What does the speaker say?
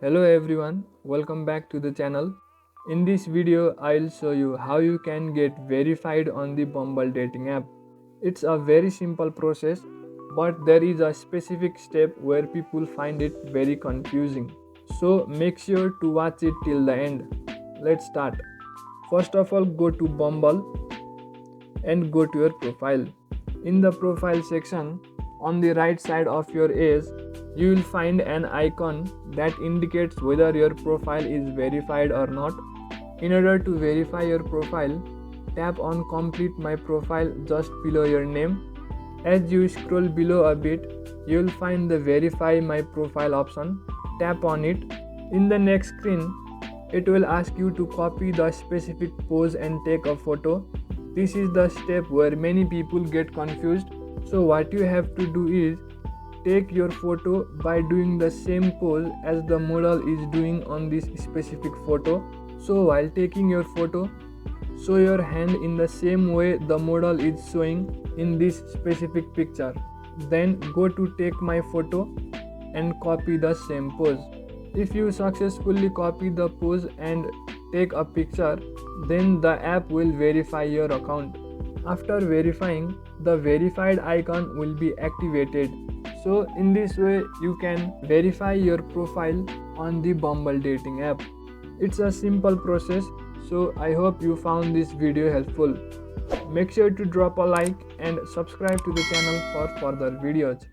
Hello everyone, welcome back to the channel. In this video, I'll show you how you can get verified on the Bumble dating app. It's a very simple process, but there is a specific step where people find it very confusing. So make sure to watch it till the end. Let's start. First of all, go to Bumble and go to your profile. In the profile section, on the right side of your edge, you will find an icon that indicates whether your profile is verified or not. In order to verify your profile, tap on Complete My Profile just below your name. As you scroll below a bit, you will find the Verify My Profile option. Tap on it. In the next screen, it will ask you to copy the specific pose and take a photo. This is the step where many people get confused. So what you have to do is take your photo by doing the same pose as the model is doing on this specific photo. So while taking your photo, show your hand in the same way the model is showing in this specific picture. Then go to take my photo and copy the same pose. If you successfully copy the pose and take a picture, then the app will verify your account. After verifying, the verified icon will be activated. So in this way, you can verify your profile on the Bumble dating app. It's a simple process, so I hope you found this video helpful. Make sure to drop a like and subscribe to the channel for further videos.